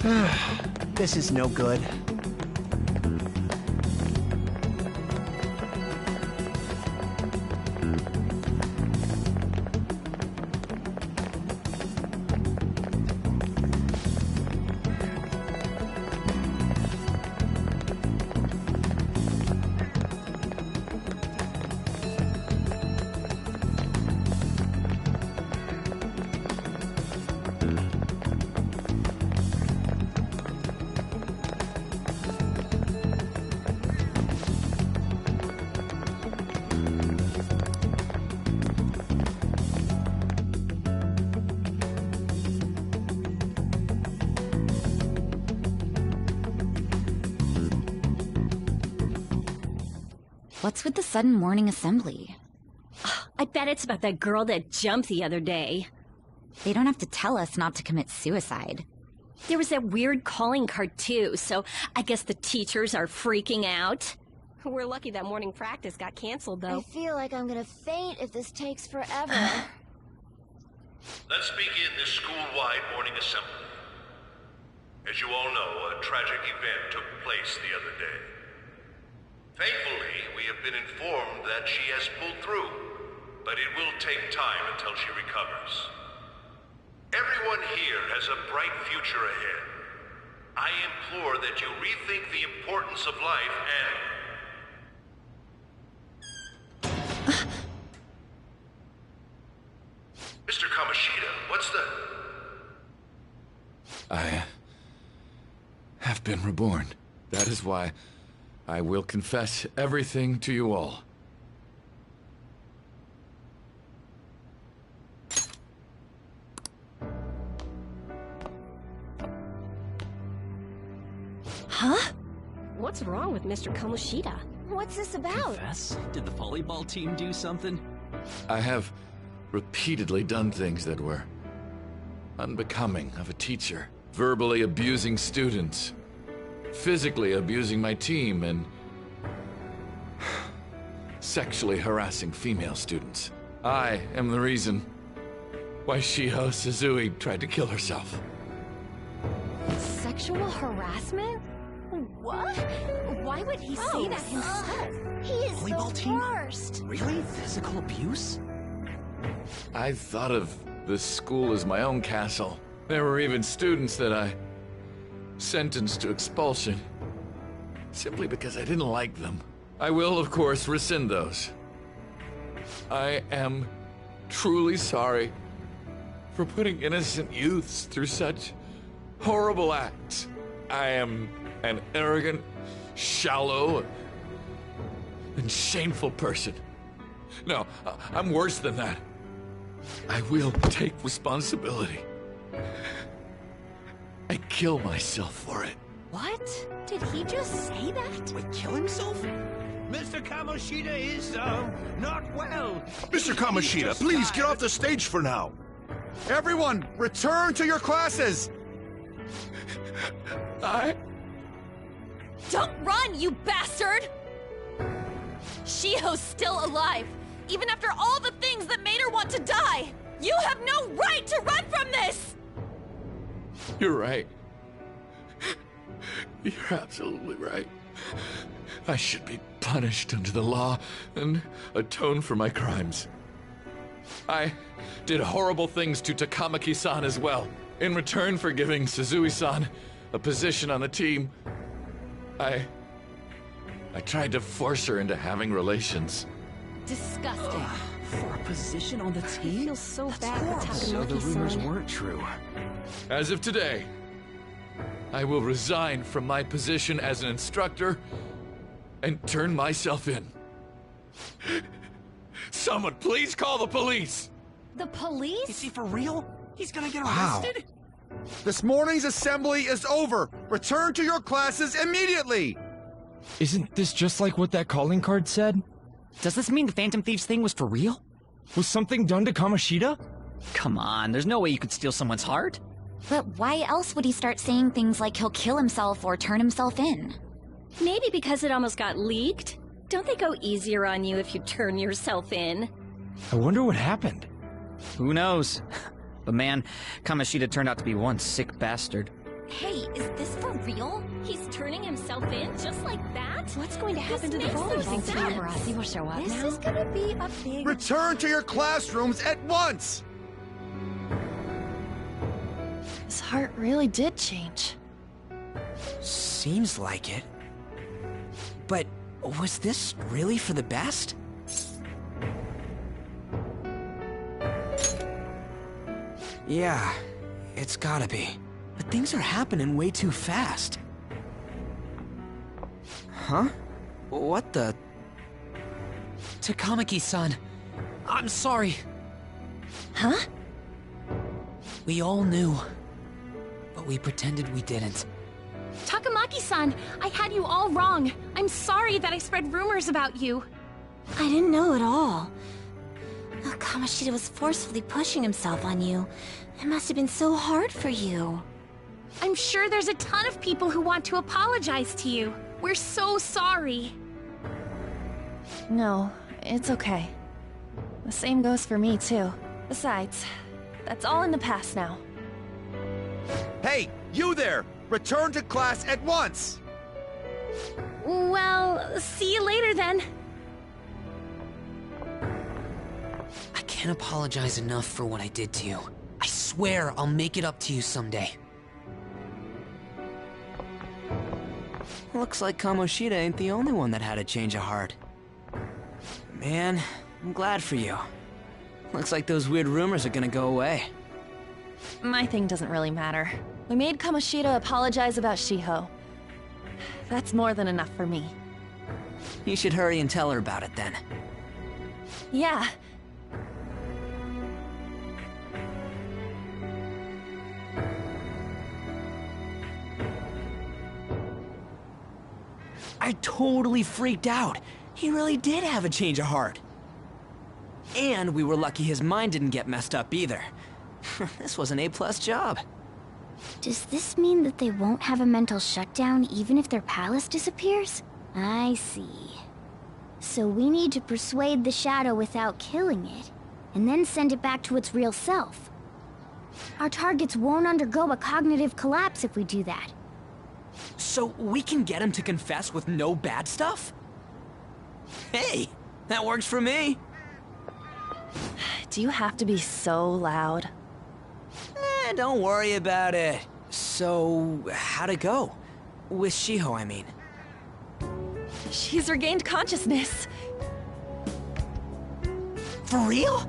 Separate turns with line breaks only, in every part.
This is no good.
What's with the sudden morning assembly?
I bet it's about that girl that jumped the other day.
They don't have to tell us not to commit suicide.
There was that weird calling card too, so I guess the teachers are freaking out. We're lucky that morning practice got canceled, though.
I feel like I'm gonna faint if this takes forever.
Let's begin this school-wide morning assembly. As you all know, a tragic event took place the other day. Thankfully, we have been informed that she has pulled through, but it will take time until she recovers. Everyone here has a bright future ahead. I implore that you rethink the importance of life and... Mr. Kamoshida, what's the...
I have been reborn. That is why I will confess everything to you all.
Huh? What's wrong with Mr. Kamoshida?
What's this about?
Confess? Did the volleyball team do something?
I have repeatedly done things that were unbecoming of a teacher. Verbally abusing students, physically abusing my team, and sexually harassing female students. I am the reason why Shiho Suzui tried to kill herself.
Sexual harassment? What? Why would he say that himself?
He is
Volleyball
the
team?
worst.
Really? Physical abuse?
I thought of the school as my own castle. There were even students that I sentenced to expulsion, simply because I didn't like them. I will, of course, rescind those. I am truly sorry for putting innocent youths through such horrible acts. I am an arrogant, shallow, and shameful person. No, I'm worse than that. I will take responsibility. I kill myself for it.
What? Did he just say that?
Wait, kill himself?
Mr. Kamoshida is, not well.
Mr. Kamoshida, please get off the stage for now.
Everyone, return to your classes!
Don't run, you bastard! Shiho's still alive, even after all the things that made her want to die! You have no right to run from this!
You're right. You're absolutely right. I should be punished under the law and atone for my crimes. I did horrible things to Takamaki-san as well. In return for giving Suzui-san a position on the team, I tried to force her into having relations.
Disgusting.
For a position on the
I
team?
feel so
That's
bad
horrible.
for
So the rumors
Takamaki-san.
weren't true.
As of today, I will resign from my position as an instructor and turn myself in. Someone please call the police!
The police?
Is he for real? He's gonna get
Wow.
arrested?
This morning's assembly is over. Return to your classes immediately!
Isn't this just like what that calling card said?
Does this mean the Phantom Thieves thing was for real?
Was something done to Kamoshida?
Come on, there's no way you could steal someone's heart.
But why else would he start saying things like he'll kill himself or turn himself in?
Maybe because it almost got leaked? Don't they go easier on you if you turn yourself in?
I wonder what happened.
Who knows? But man, Kamoshida turned out to be one sick bastard.
Hey, is this for real? He's turning himself in just like that?
What's going to happen to the
makes no
volleyball
sense.
team?
Paparazzi
will show up This is gonna be a big...
Return to your classrooms at once!
His heart really did change.
Seems like it. But was this really for the best? Yeah, it's gotta be. But things are happening way too fast. Huh? What the...
Takamaki-san, I'm sorry.
Huh?
We all knew, but we pretended we didn't.
Takamaki-san, I had you all wrong. I'm sorry that I spread rumors about you.
I didn't know at all. Oh, Kamoshida was forcefully pushing himself on you. It must have been so hard for you.
I'm sure there's a ton of people who want to apologize to you. We're so sorry.
No, it's okay. The same goes for me, too. Besides, that's all in the past now.
Hey, you there! Return to class at once!
Well, see you later then.
I can't apologize enough for what I did to you. I swear I'll make it up to you someday.
Looks like Kamoshida ain't the only one that had a change of heart. Man, I'm glad for you. Looks like those weird rumors are gonna go away.
My thing doesn't really matter. We made Kamoshida apologize about Shiho. That's more than enough for me.
You should hurry and tell her about it then.
Yeah.
I totally freaked out. He really did have a change of heart. And we were lucky his mind didn't get messed up either. This was an A+ job.
Does this mean that they won't have a mental shutdown even if their palace disappears? I see. So we need to persuade the shadow without killing it, and then send it back to its real self. Our targets won't undergo a cognitive collapse if we do that.
So we can get him to confess with no bad stuff? Hey, that works for me.
Do you have to be so loud?
Don't worry about it. So, how'd it go? With Shiho, I mean.
She's regained consciousness.
For real?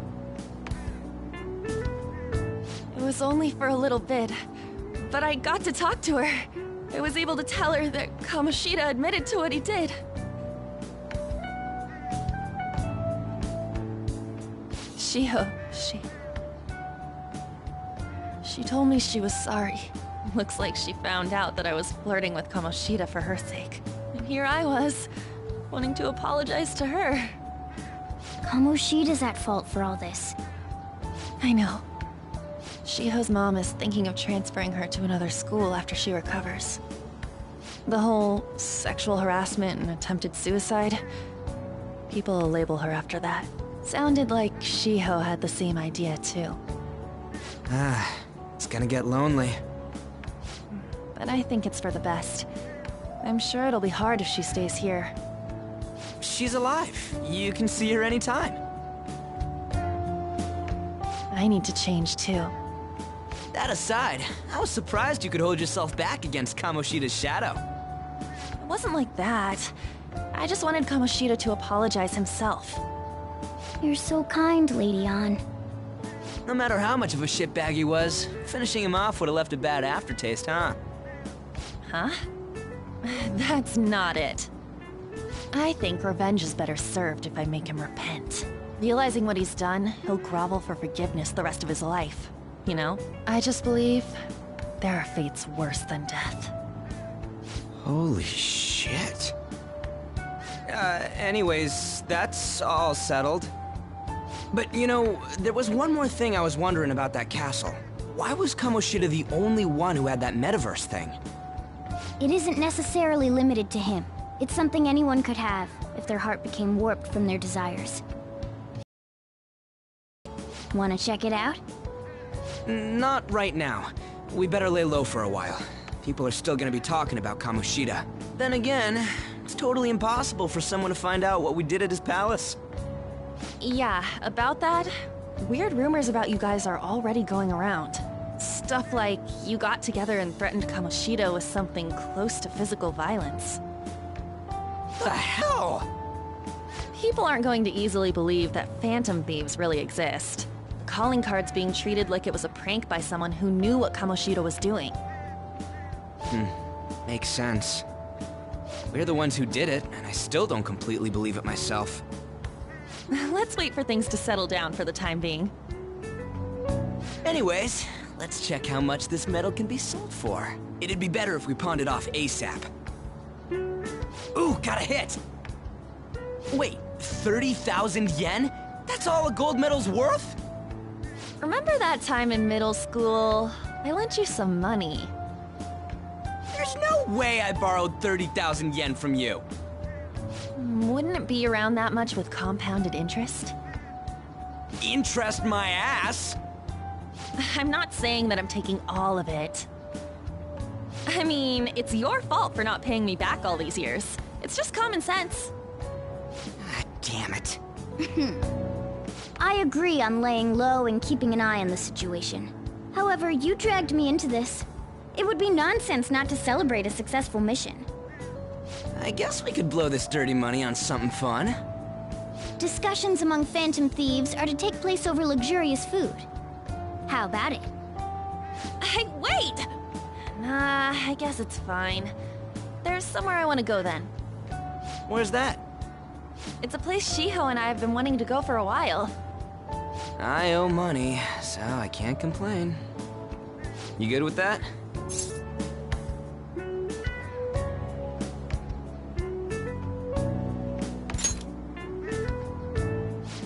It was only for a little bit, but I got to talk to her. I was able to tell her that Kamoshida admitted to what he did. Shiho, She told me she was sorry. Looks like she found out that I was flirting with Kamoshida for her sake. And here I was, wanting to apologize to her.
Kamoshida's at fault for all this.
I know. Shiho's mom is thinking of transferring her to another school after she recovers. The whole sexual harassment and attempted suicide, people will label her after that. Sounded like Shiho had the same idea too.
It's gonna get lonely.
But I think it's for the best. I'm sure it'll be hard if she stays here.
She's alive. You can see her anytime.
I need to change too.
That aside, I was surprised you could hold yourself back against Kamoshida's shadow.
It wasn't like that. I just wanted Kamoshida to apologize himself.
You're so kind, Lady Ann.
No matter how much of a shitbag he was, finishing him off would have left a bad aftertaste, huh?
Huh? That's not it. I think revenge is better served if I make him repent. Realizing what he's done, he'll grovel for forgiveness the rest of his life. You know? I just believe there are fates worse than death.
Holy shit. Anyways, that's all settled. But, you know, there was one more thing I was wondering about that castle. Why was Kamoshida the only one who had that metaverse thing?
It isn't necessarily limited to him. It's something anyone could have, if their heart became warped from their desires. Wanna check it out?
Not right now. We better lay low for a while. people are still gonna be talking about Kamoshida. Then again, it's totally impossible for someone to find out what we did at his palace.
Yeah, about that, weird rumors about you guys are already going around. Stuff like you got together and threatened Kamoshida with something close to physical violence.
The hell?
People aren't going to easily believe that phantom thieves really exist. The calling card's being treated like it was a prank by someone who knew what Kamoshida was doing.
Makes sense. We're the ones who did it, and I still don't completely believe it myself.
Let's wait for things to settle down for the time being.
Anyways, let's check how much this metal can be sold for. It'd be better if we pawned it off ASAP. Ooh, got a hit! Wait, 30,000 yen? That's all a gold medal's worth?
Remember that time in middle school? I lent you some money.
There's no way I borrowed 30,000 yen from you.
Wouldn't it be around that much with compounded interest?
Interest my ass?
I'm not saying that I'm taking all of it. I mean, it's your fault for not paying me back all these years. It's just common sense.
Ah, damn it.
I agree on laying low and keeping an eye on the situation. However, you dragged me into this. It would be nonsense not to celebrate a successful mission.
I guess we could blow this dirty money on something fun.
Discussions among phantom thieves are to take place over luxurious food. How about it?
Hey, wait! Nah, I guess it's fine. There's somewhere I want to go then.
Where's that?
It's a place Shiho and I have been wanting to go for a while.
I owe money, so I can't complain. You good with that?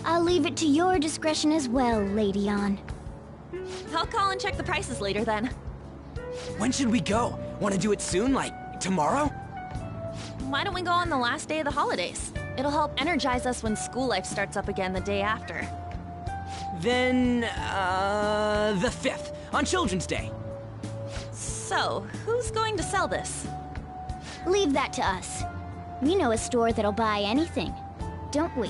I'll leave it to your discretion as well, Lady Ann.
I'll call and check the prices later then.
When should we go? Want to do it soon, like tomorrow?
Why don't we go on the last day of the holidays? It'll help energize us when school life starts up again the day after.
Then, the 5th, on Children's Day.
So, who's going to sell this?
Leave that to us. We know a store that'll buy anything, don't we?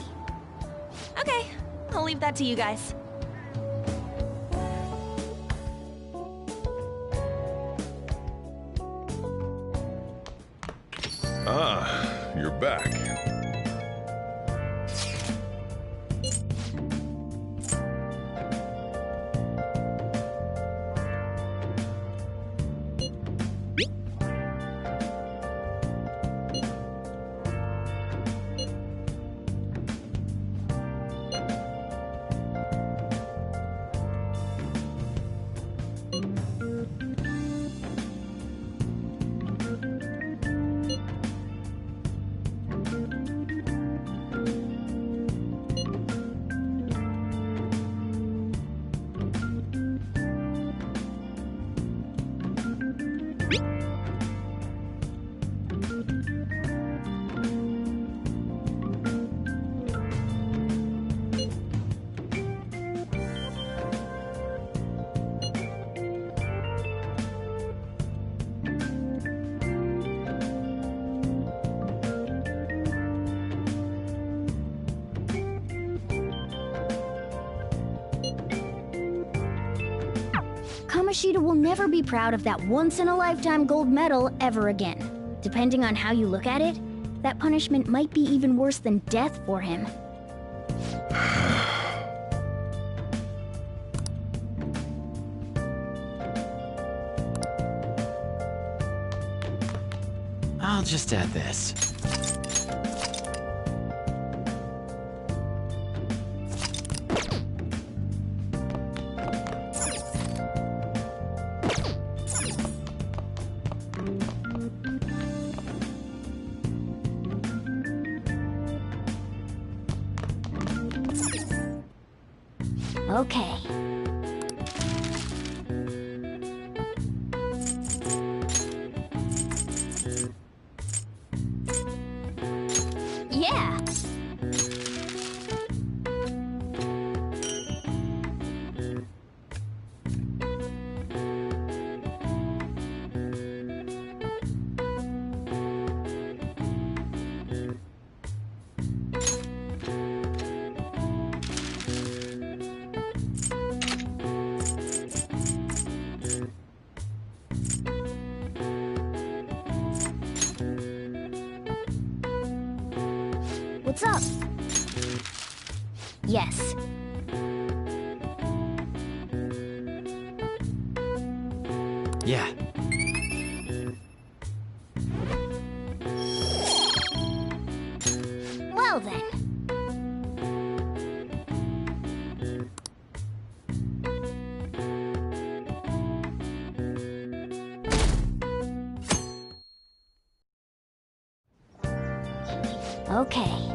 Okay, I'll leave that to you guys.
Ah, you're back.
Kamoshida will never be proud of that once-in-a-lifetime gold medal ever again. Depending on how you look at it, that punishment might be even worse than death for him.
I'll just add this.
Okay. Yeah. What's up? Yes.
Yeah.
Well then. Okay.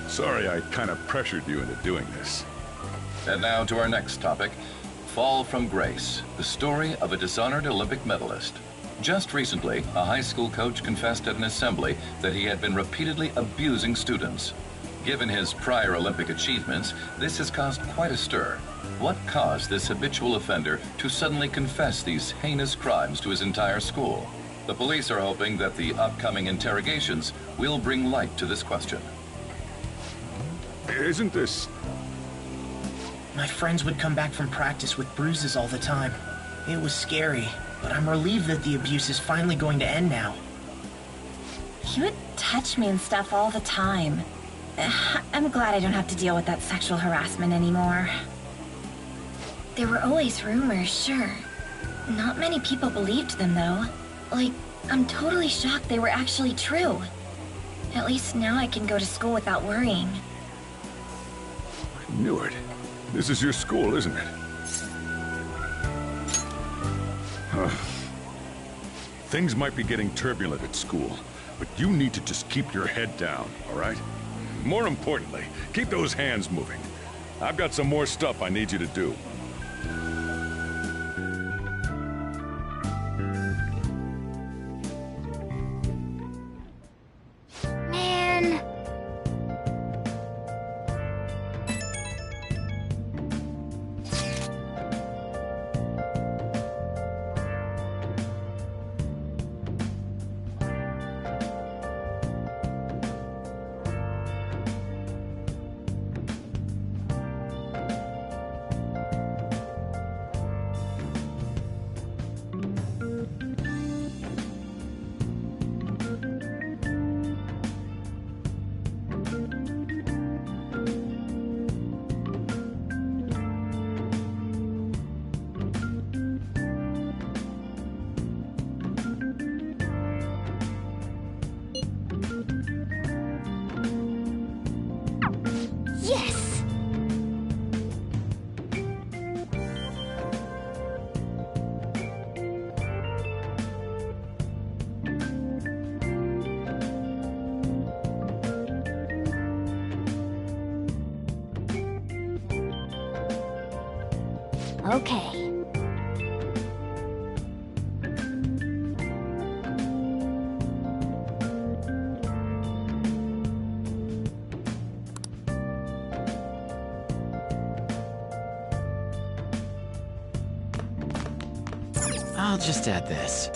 Sorry I kind of pressured you into doing this.
And now to our next topic, Fall from Grace, the story of a dishonored Olympic medalist. Just recently, a high school coach confessed at an assembly that he had been repeatedly abusing students. Given his prior Olympic achievements, this has caused quite a stir. What caused this habitual offender to suddenly confess these heinous crimes to his entire school? The police are hoping that the upcoming interrogations will bring light to this question.
Isn't this...
My friends would come back from practice with bruises all the time. It was scary, but I'm relieved that the abuse is finally going to end now.
He would touch me and stuff all the time. I'm glad I don't have to deal with that sexual harassment anymore. There were always rumors, sure. Not many people believed them, though. Like, I'm totally shocked they were actually true. At least now I can go to school without worrying.
I knew it. This is your school, isn't it? Things might be getting turbulent at school, but you need to just keep your head down, all right? More importantly, keep those hands moving. I've got some more stuff I need you to do.
Man. Yes! Okay.
I'll just add this.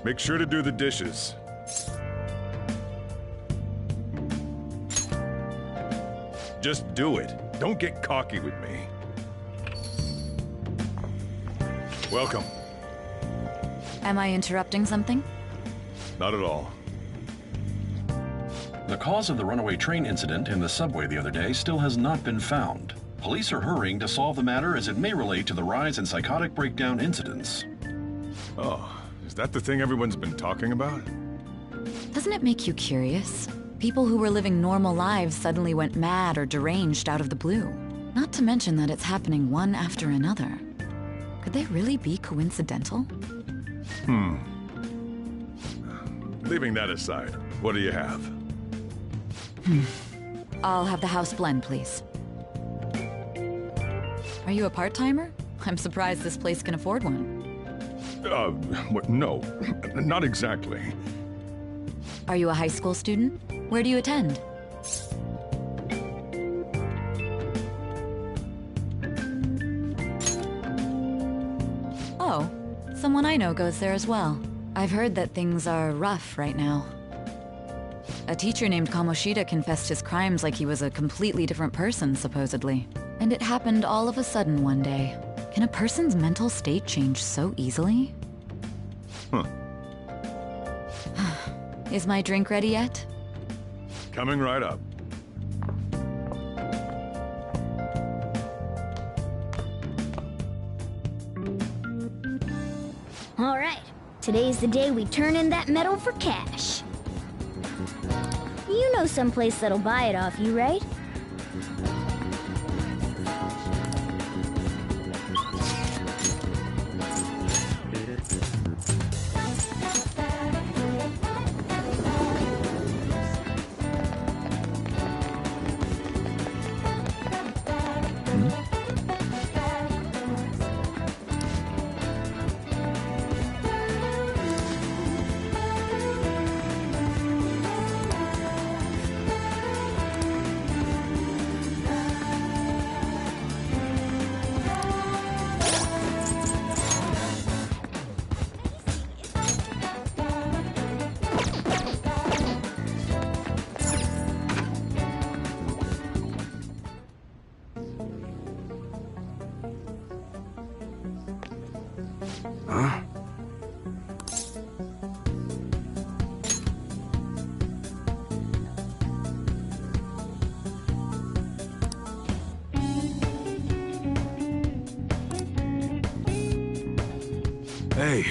Make sure to do the dishes. Just do it. Don't get cocky with me. Welcome.
Am I interrupting something?
Not at all.
The cause of the runaway train incident in the subway the other day still has not been found. Police are hurrying to solve the matter as it may relate to the rise in psychotic breakdown incidents.
Oh, is that the thing everyone's been talking about?
Doesn't it make you curious? People who were living normal lives suddenly went mad or deranged out of the blue. Not to mention that it's happening one after another. Could they really be coincidental?
Leaving that aside, what do you have?
I'll have the house blend, please. Are you a part-timer? I'm surprised this place can afford one.
No, not exactly.
Are you a high school student? Where do you attend? Oh, someone I know goes there as well. I've heard that things are rough right now. A teacher named Kamoshida confessed his crimes like he was a completely different person, supposedly. And it happened all of a sudden one day. Can a person's mental state change so easily?
Huh.
Is my drink ready yet?
Coming right up.
All right, today's the day we turn in that medal for cash. You know someplace that'll buy it off you, right?
Huh? Hey.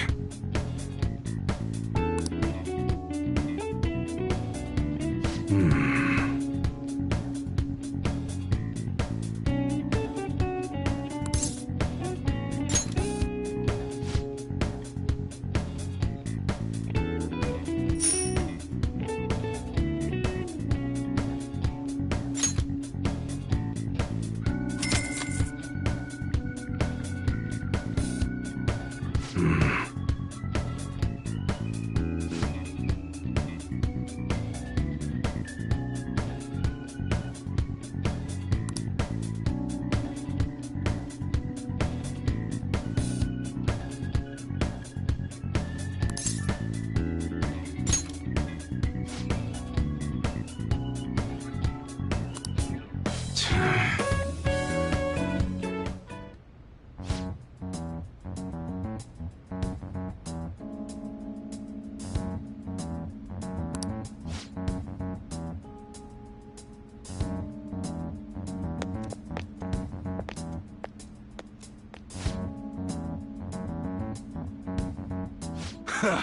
Huh.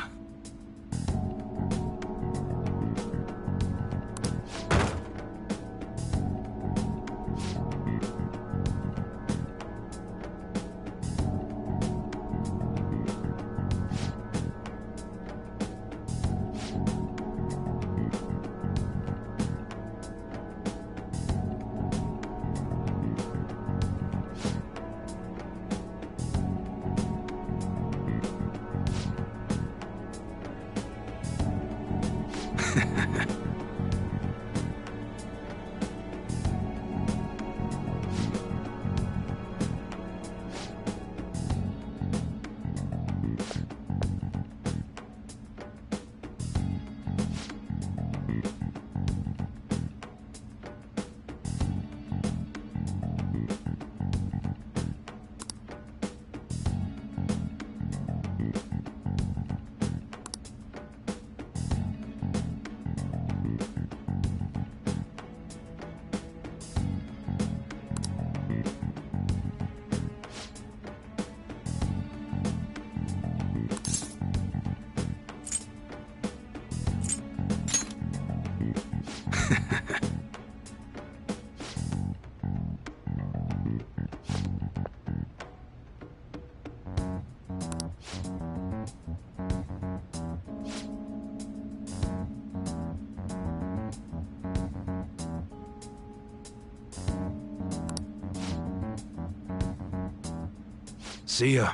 See ya.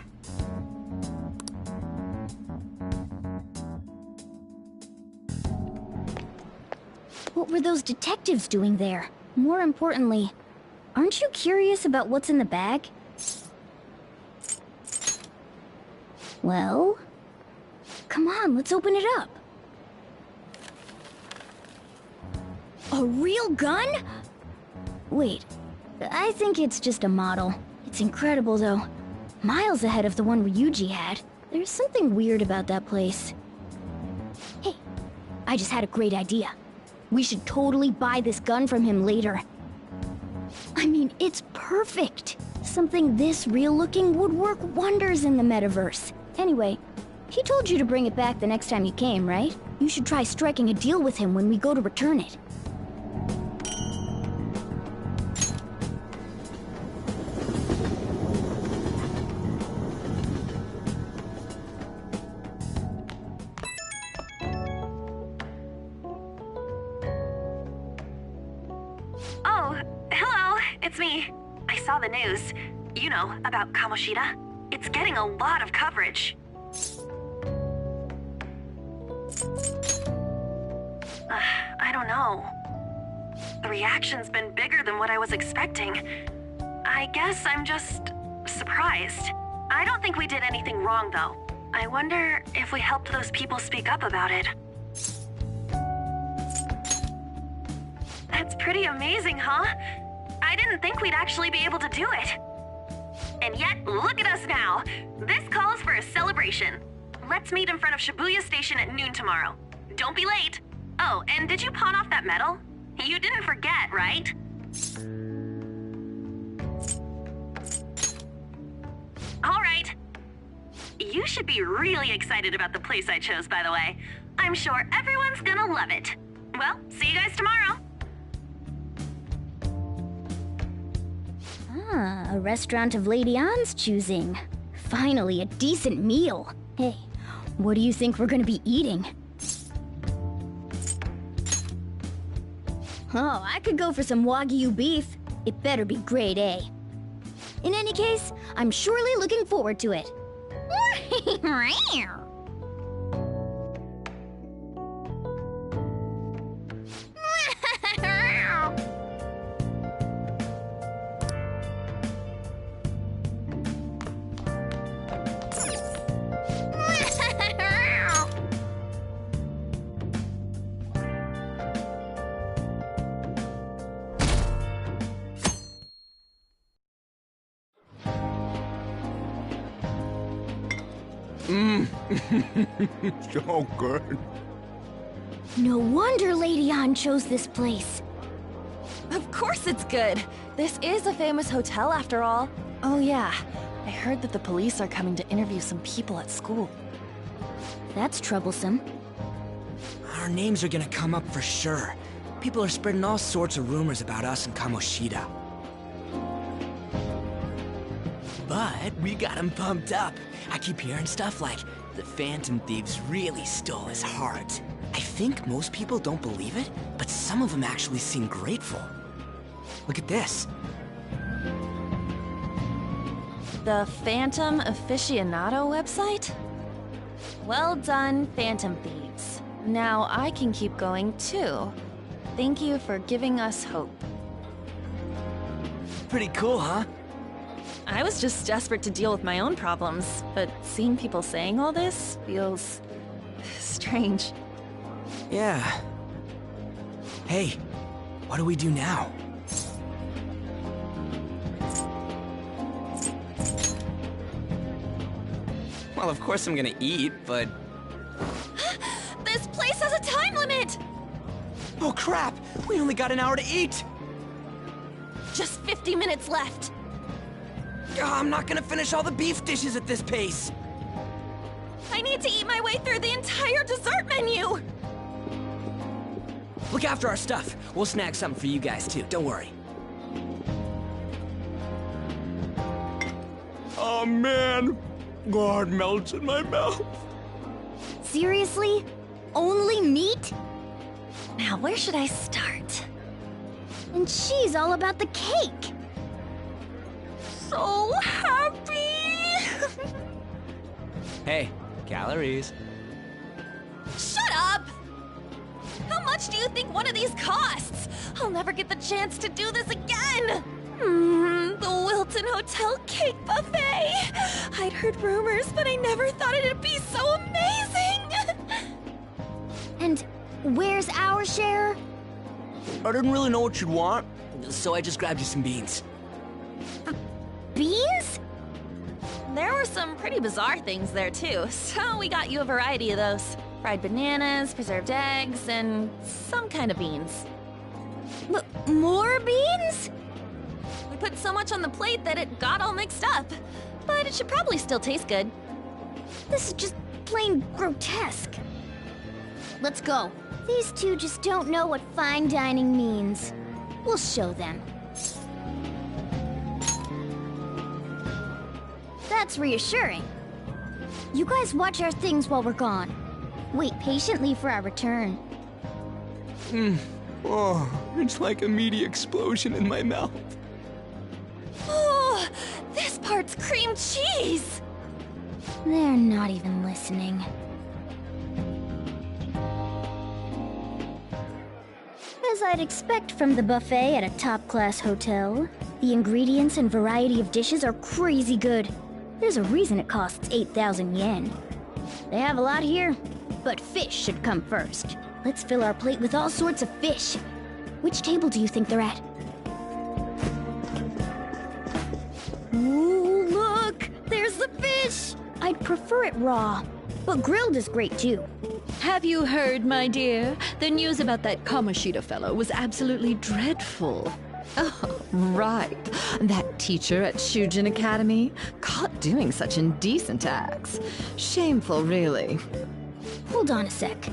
What were those detectives doing there? More importantly, aren't you curious about what's in the bag? Well, come on, let's open it up. A real gun? Wait, I think it's just a model. It's incredible, though. Miles ahead of the one Ryuji had. There's something weird about that place. Hey, I just had a great idea. We should totally buy this gun from him later. I mean, it's perfect. Something this real-looking would work wonders in the metaverse. Anyway, he told you to bring it back the next time you came, right? You should try striking a deal with him when we go to return it.
Oh, hello, it's me. I saw the news. You know, about Kamoshida. It's getting a lot of coverage. I don't know. The reaction's been bigger than what I was expecting. I guess I'm just surprised. I don't think we did anything wrong, though. I wonder if we helped those people speak up about it. That's pretty amazing, huh? I didn't think we'd actually be able to do it. And yet, look at us now. This calls for a celebration. Let's meet in front of Shibuya Station at noon tomorrow. Don't be late. Oh, and did you pawn off that medal? You didn't forget, right? All right. You should be really excited about the place I chose, by the way. I'm sure everyone's gonna love it. Well, see you guys tomorrow.
Ah, a restaurant of Lady Ann's choosing. Finally, a decent meal. Hey, what do you think we're gonna be eating? Oh, I could go for some Wagyu beef. It better be grade A. In any case, I'm surely looking forward to it.
So good.
No wonder Lady Ann chose this place.
Of course it's good. This is a famous hotel after all. Oh yeah, I heard that the police are coming to interview some people at school.
That's troublesome.
Our names are gonna come up for sure. People are spreading all sorts of rumors about us and Kamoshida. But we got him pumped up. I keep hearing stuff like, the Phantom Thieves really stole his heart. I think most people don't believe it, but some of them actually seem grateful. Look at this.
The Phantom Aficionado website? Well done, Phantom Thieves. Now I can keep going too. Thank you for giving us hope.
Pretty cool, huh?
I was just desperate to deal with my own problems, but seeing people saying all this feels strange.
Yeah. Hey, what do we do now? Well, of course I'm gonna eat, but...
This place has a time limit!
Oh crap! We only got an hour to eat!
Just 50 minutes left.
I'm not gonna finish all the beef dishes at this pace.
I need to eat my way through the entire dessert menu!
Look after our stuff. We'll snag something for you guys too, don't worry.
Oh man, God melts in my mouth.
Seriously? Only meat?
Now where should I start?
And she's all about the cake.
So happy!
Hey, calories.
Shut up! How much do you think one of these costs? I'll never get the chance to do this again! The Wilton Hotel Cake Buffet! I'd heard rumors, but I never thought it'd be so amazing!
And where's our share?
I didn't really know what you'd want, so I just grabbed you some beans.
Beans?
There were some pretty bizarre things there too, so we got you a variety of those. Fried bananas, preserved eggs, and some kind of beans.
More beans?
We put so much on the plate that it got all mixed up. But it should probably still taste good.
This is just plain grotesque. Let's go. These two just don't know what fine dining means. We'll show them. That's reassuring. You guys watch our things while we're gone. Wait patiently for our return.
Oh, it's like a meaty explosion in my mouth.
Oh, this part's cream cheese!
They're not even listening. As I'd expect from the buffet at a top-class hotel, the ingredients and variety of dishes are crazy good. There's a reason it costs 8,000 yen. They have a lot here, but fish should come first. Let's fill our plate with all sorts of fish. Which table do you think they're at? Ooh, look! There's the fish! I'd prefer it raw, but grilled is great too.
Have you heard, my dear? The news about that Kamoshida fellow was absolutely dreadful. Oh, right. That teacher at Shujin Academy, caught doing such indecent acts. Shameful, really.
Hold on a sec.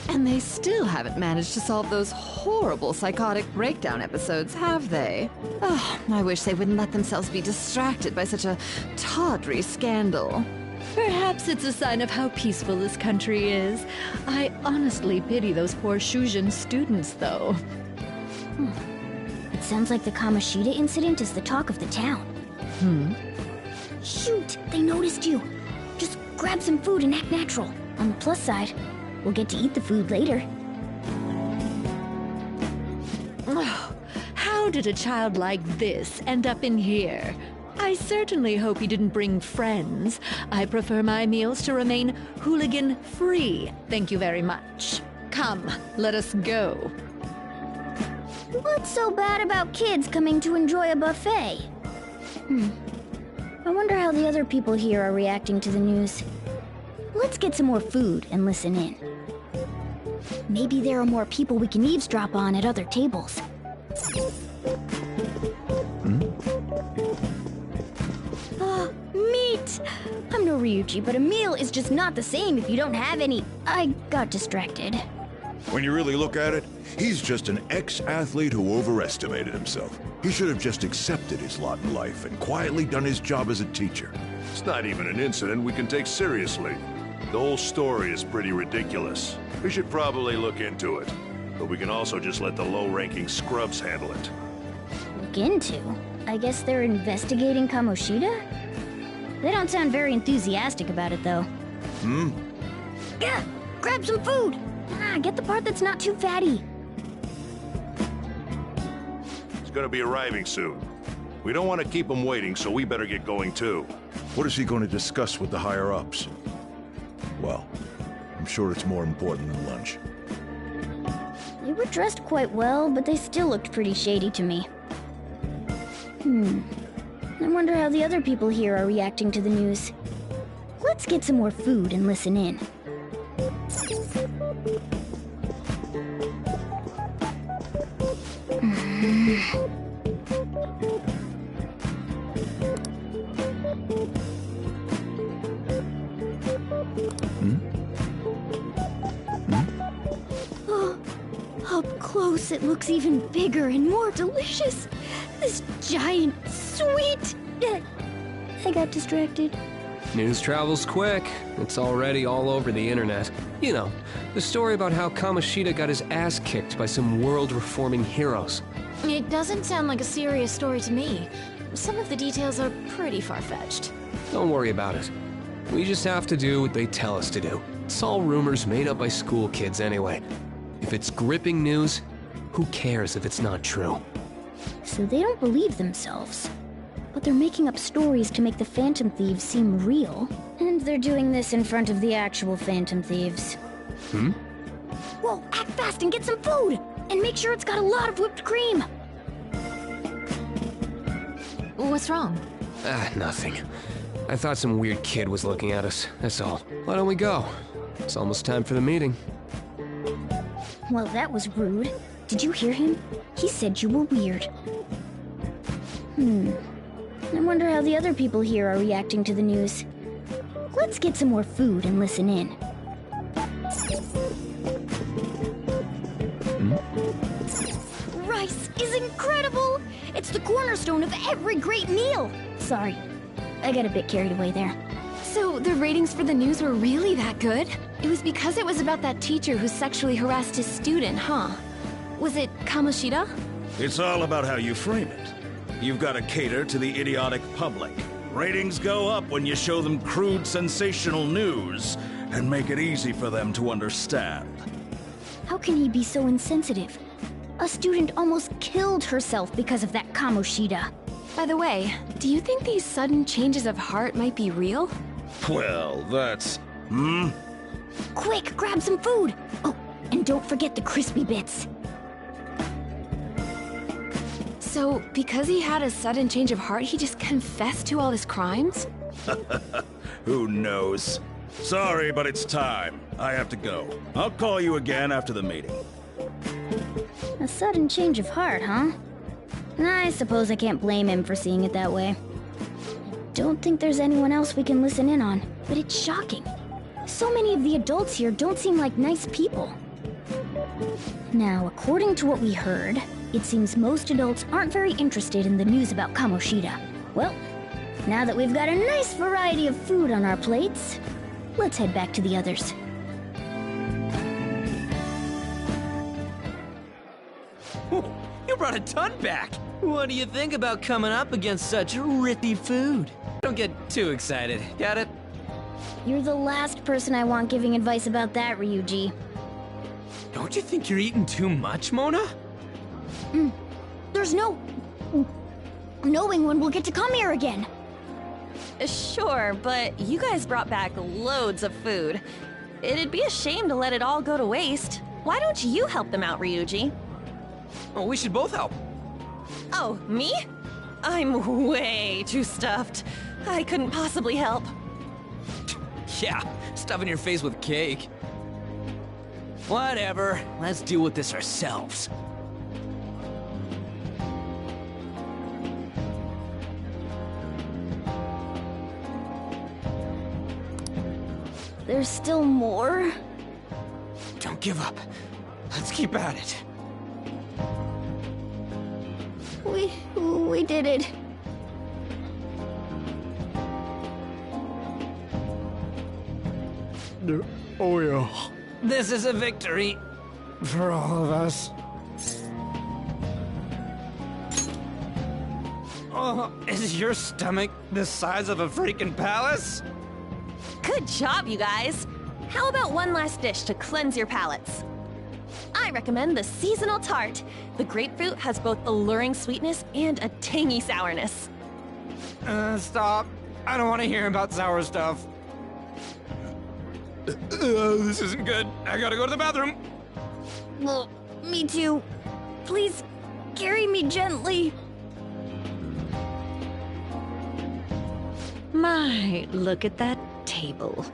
And they still haven't managed to solve those horrible psychotic breakdown episodes, have they? Oh, I wish they wouldn't let themselves be distracted by such a tawdry scandal. Perhaps it's a sign of how peaceful this country is. I honestly pity those poor Shujin students, though.
It sounds like the Kamoshida incident is the talk of the town. Shoot, they noticed you. Just grab some food and act natural. On the plus side, we'll get to eat the food later.
Oh, how did a child like this end up in here? I certainly hope he didn't bring friends. I prefer my meals to remain hooligan-free. Thank you very much. Come, let us go.
What's so bad about kids coming to enjoy a buffet? I wonder how the other people here are reacting to the news. Let's get some more food and listen in. Maybe there are more people we can eavesdrop on at other tables. Meat! I'm no Ryuji, but a meal is just not the same if you don't have any. I got distracted.
When you really look at it, he's just an ex-athlete who overestimated himself. He should have just accepted his lot in life and quietly done his job as a teacher.
It's not even an incident we can take seriously. The whole story is pretty ridiculous. We should probably look into it. But we can also just let the low-ranking scrubs handle it.
Look into? I guess they're investigating Kamoshida? They don't sound very enthusiastic about it, though. Yeah, grab some food! Get the part that's not too fatty.
He's gonna be arriving soon. We don't want to keep him waiting, so we better get going too.
What is he going to discuss with the higher-ups? Well, I'm sure it's more important than lunch.
They were dressed quite well, but they still looked pretty shady to me. I wonder how the other people here are reacting to the news. Let's get some more food and listen in. Oh, up close it looks even bigger and more delicious. This giant sweet... I got distracted.
News travels quick. It's already all over the internet. You know, the story about how Kamoshida got his ass kicked by some world-reforming heroes.
It doesn't sound like a serious story to me. Some of the details are pretty far-fetched.
Don't worry about it. We just have to do what they tell us to do. It's all rumors made up by school kids anyway. If it's gripping news, who cares if it's not true?
So they don't believe themselves. But they're making up stories to make the Phantom Thieves seem real. And they're doing this in front of the actual Phantom Thieves.
Hmm?
Whoa, act fast and get some food! And make sure it's got a lot of whipped cream!
What's wrong?
Nothing. I thought some weird kid was looking at us, that's all. Why don't we go? It's almost time for the meeting.
Well, that was rude. Did you hear him? He said you were weird. I wonder how the other people here are reacting to the news. Let's get some more food and listen in. Rice is incredible! It's the cornerstone of every great meal! Sorry, I got a bit carried away there.
So the ratings for the news were really that good? It was because it was about that teacher who sexually harassed his student, huh? Was it Kamoshida?
It's all about how you frame it. You've got to cater to the idiotic public. Ratings go up when you show them crude, sensational news and make it easy for them to understand.
How can he be so insensitive? A student almost killed herself because of that Kamoshida.
By the way, do you think these sudden changes of heart might be real?
Well, that's...
Quick, grab some food! Oh, and don't forget the crispy bits.
So, because he had a sudden change of heart, he just confessed to all his crimes?
Who knows? Sorry, but it's time. I have to go. I'll call you again after the meeting.
A sudden change of heart, huh? I suppose I can't blame him for seeing it that way. Don't think there's anyone else we can listen in on, but it's shocking. So many of the adults here don't seem like nice people. Now, according to what we heard, it seems most adults aren't very interested in the news about Kamoshida. Well, now that we've got a nice variety of food on our plates, let's head back to the others.
You brought a ton back! What do you think about coming up against such ritzy food? Don't get too excited, got it?
You're the last person I want giving advice about that, Ryuji.
Don't you think you're eating too much, Mona?
There's no... knowing when we'll get to come here again.
Sure, but you guys brought back loads of food. It'd be a shame to let it all go to waste. Why don't you help them out, Ryuji?
Oh, we should both help.
Oh, me? I'm way too stuffed. I couldn't possibly help.
Yeah, stuffing your face with cake. Whatever, let's deal with this ourselves.
There's still more?
Don't give up. Let's keep at it.
We did it.
Oh yeah.
This is a victory.
For all of us.
Oh, is your stomach the size of a freaking palace?
Good job, you guys. How about one last dish to cleanse your palates? I recommend the seasonal tart. The grapefruit has both alluring sweetness and a tangy sourness.
Stop. I don't want to hear about sour stuff. This isn't good. I gotta go to the bathroom.
Well, me too. Please, carry me gently.
My, look at that table.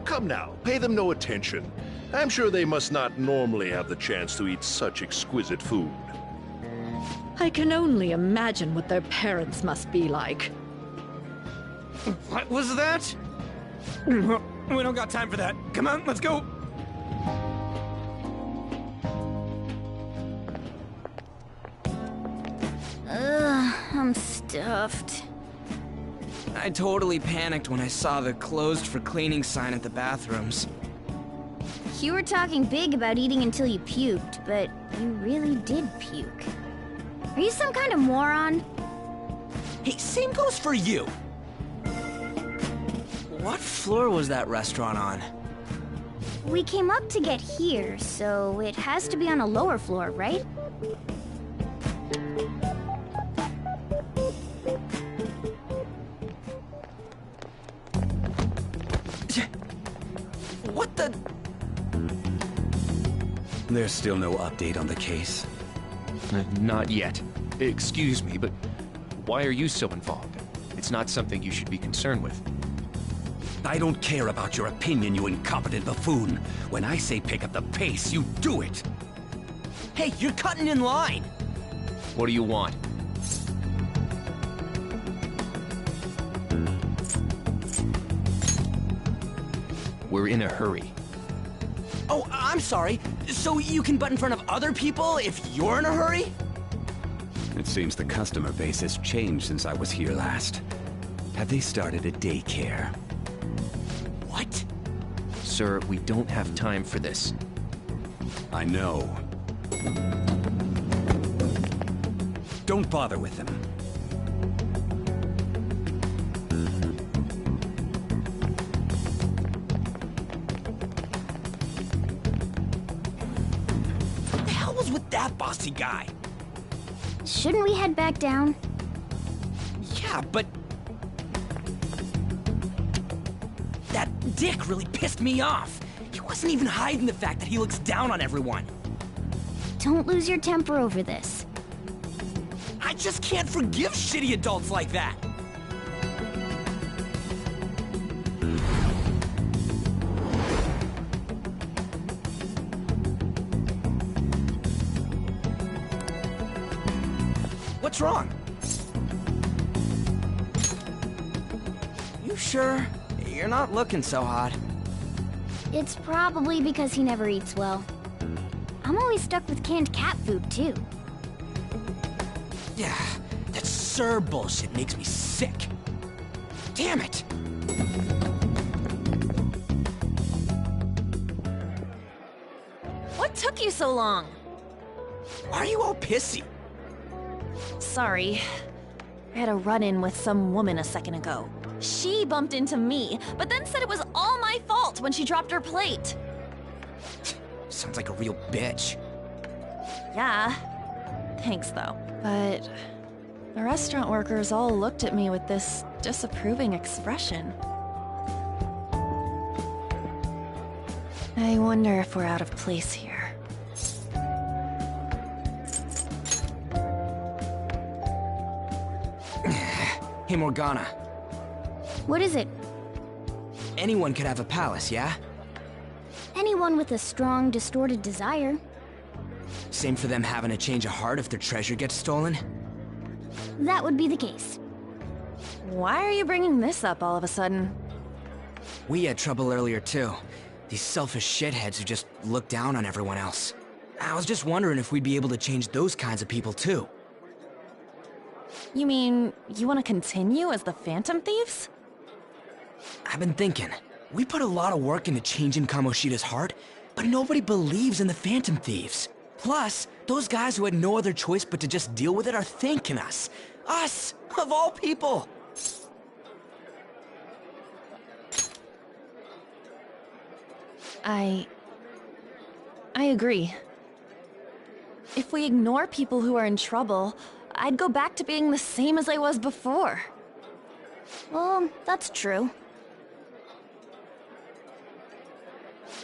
Come now, pay them no attention. I'm sure they must not normally have the chance to eat such exquisite food.
I can only imagine what their parents must be like.
What was that? We don't got time for that. Come on, let's go.
I'm stuffed.
I totally panicked when I saw the closed for cleaning sign at the bathrooms.
You were talking big about eating until you puked, but you really did puke. Are you some kind of moron?
Hey, same goes for you. What floor was that restaurant on?
We came up to get here, so it has to be on a lower floor, right?
What the...
There's still no update on the case?
Not yet. Excuse me, but why are you so involved? It's not something you should be concerned with.
I don't care about your opinion, you incompetent buffoon. When I say pick up the pace, you do it.
Hey, you're cutting in line!
What do you want? We're in a hurry.
Oh, I'm sorry. So you can butt in front of other people if you're in a hurry?
It seems the customer base has changed since I was here last. Have they started a daycare?
What?
Sir, we don't have time for this.
I know. Don't bother with them.
What the hell was with that bossy guy?
Shouldn't we head back down?
Yeah, but... that dick really pissed me off. He wasn't even hiding the fact that he looks down on everyone.
Don't lose your temper over this.
I just can't forgive shitty adults like that. What's wrong? You sure? You're not looking so hot.
It's probably because he never eats well. I'm always stuck with canned cat food, too.
Yeah, that Sir bullshit makes me sick. Damn it!
What took you so long?
Why are you all pissy?
Sorry. I had a run-in with some woman a second ago. She bumped into me, but then said it was all my fault when she dropped her plate.
Sounds like a real bitch.
Yeah. Thanks, though.
But the restaurant workers all looked at me with this disapproving expression. I wonder if we're out of place here.
Hey, Morgana.
What is it?
Anyone could have a palace, yeah?
Anyone with a strong, distorted desire.
Same for them having a change of heart if their treasure gets stolen?
That would be the case.
Why are you bringing this up all of a sudden?
We had trouble earlier, too. These selfish shitheads who just look down on everyone else. I was just wondering if we'd be able to change those kinds of people, too.
You mean, you want to continue as the Phantom Thieves?
I've been thinking. We put a lot of work into changing Kamoshida's heart, but nobody believes in the Phantom Thieves. Plus, those guys who had no other choice but to just deal with it are thanking us. Us, of all people!
I agree. If we ignore people who are in trouble, I'd go back to being the same as I was before.
Well, that's true.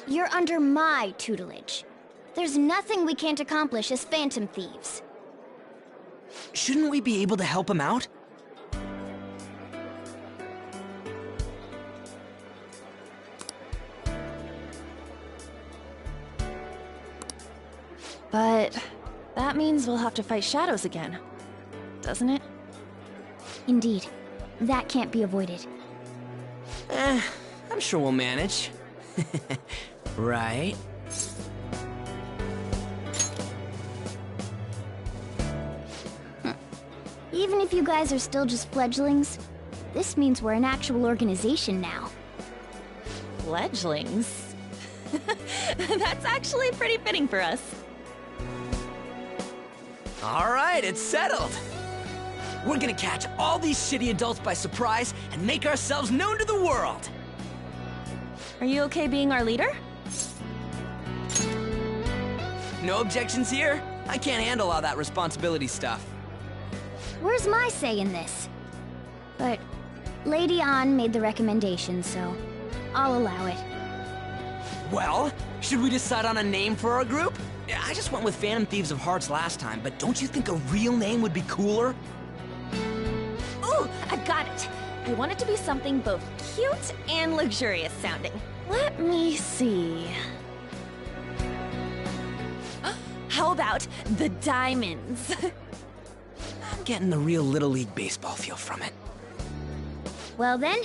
You're under my tutelage. There's nothing we can't accomplish as Phantom Thieves.
Shouldn't we be able to help him out?
But that means we'll have to fight shadows again, doesn't it?
Indeed. That can't be avoided.
I'm sure we'll manage. Right?
Even if you guys are still just fledglings, this means we're an actual organization now.
Fledglings? That's actually pretty fitting for us.
All right, it's settled. We're gonna catch all these shitty adults by surprise and make ourselves known to the world.
Are you okay being our leader?
No objections here? I can't handle all that responsibility stuff.
Where's my say in this? But Lady An made the recommendation, so I'll allow it.
Well, should we decide on a name for our group? I just went with Phantom Thieves of Hearts last time, but don't you think a real name would be cooler?
Ooh, I've got it. I want it to be something both cute and luxurious sounding. Let me see. How about the Diamonds?
I'm getting the real Little League Baseball feel from it.
Well then,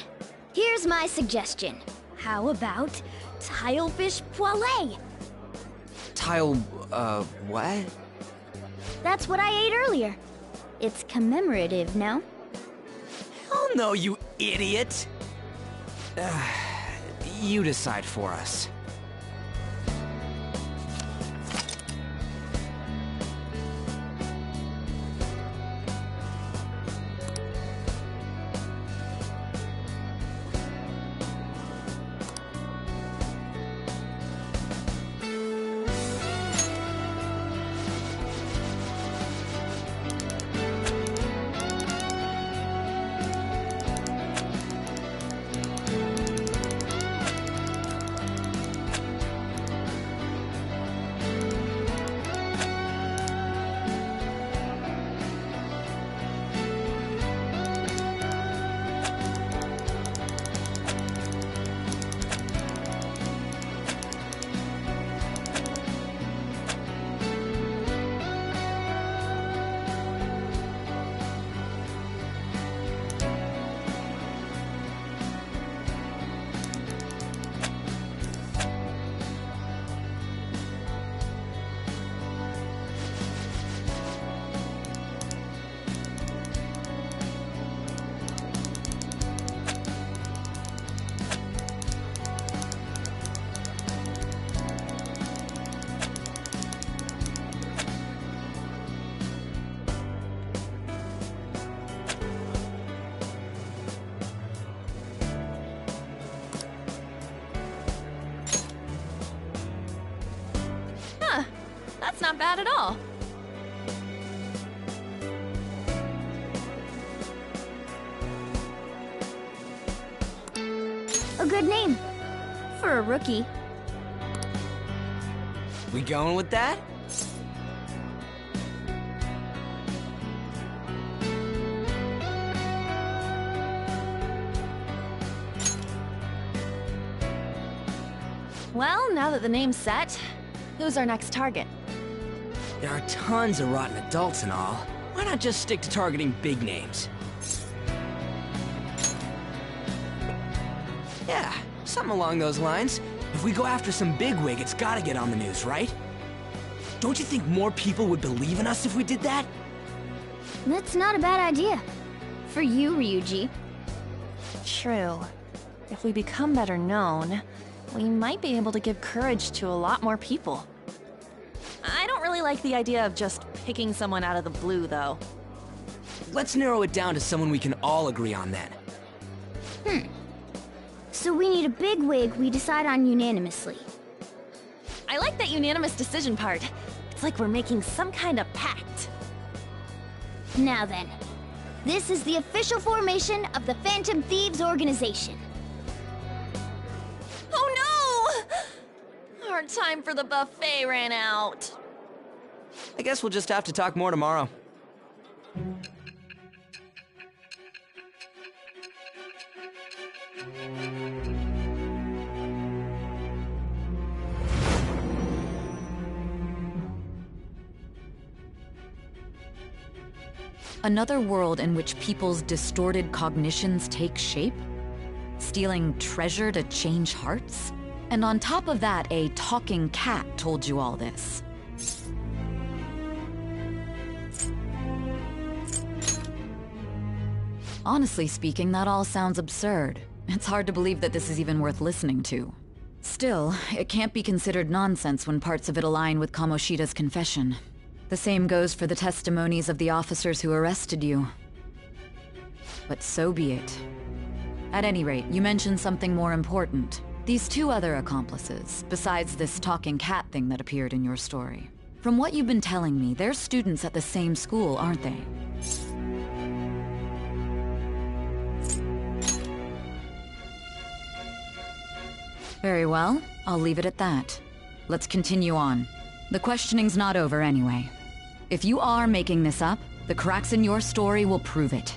here's my suggestion. How about Tilefish Poêlée?
What?
That's what I ate earlier. It's commemorative, no?
Hell no, you idiot! You decide for us.
That's not bad at all.
A good name. For a rookie.
We going with that?
Well, now that the name's set, who's our next target?
There are tons of rotten adults and all. Why not just stick to targeting big names? Yeah, something along those lines. If we go after some bigwig, it's gotta get on the news, right? Don't you think more people would believe in us if we did that?
That's not a bad idea. For you, Ryuji.
True. If we become better known, we might be able to give courage to a lot more people. I don't really like the idea of just picking someone out of the blue, though.
Let's narrow it down to someone we can all agree on then.
So we need a bigwig we decide on unanimously.
I like that unanimous decision part. It's like we're making some kind of pact.
Now then, this is the official formation of the Phantom Thieves organization.
Oh no! Our time for the buffet ran out.
I guess we'll just have to talk more tomorrow.
Another world in which people's distorted cognitions take shape? Stealing treasure to change hearts? And on top of that, a talking cat told you all this. Honestly speaking, that all sounds absurd. It's hard to believe that this is even worth listening to. Still, it can't be considered nonsense when parts of it align with Kamoshida's confession. The same goes for the testimonies of the officers who arrested you. But so be it. At any rate, you mentioned something more important. These two other accomplices, besides this talking cat thing that appeared in your story. From what you've been telling me, they're students at the same school, aren't they? Very well, I'll leave it at that. Let's continue on. The questioning's not over anyway. If you are making this up, the cracks in your story will prove it.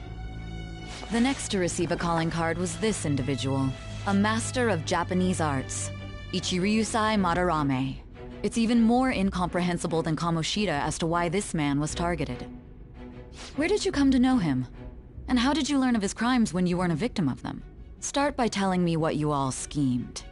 The next to receive a calling card was this individual, a master of Japanese arts, Ichiryusai Madarame. It's even more incomprehensible than Kamoshida as to why this man was targeted. Where did you come to know him? And how did you learn of his crimes when you weren't a victim of them? Start by telling me what you all schemed.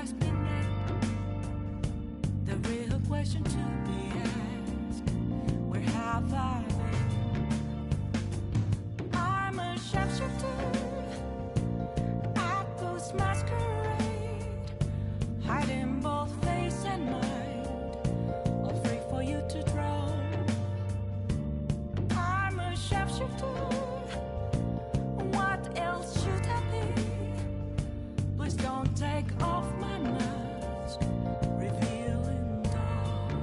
last minute. The real question to be asked, where have I been? I'm a sharpshooter at Post Masquerade, hiding both face and mind, all free for you to draw. I'm a sharpshooter. What else should I be? Please don't take off my mask, revealing dark.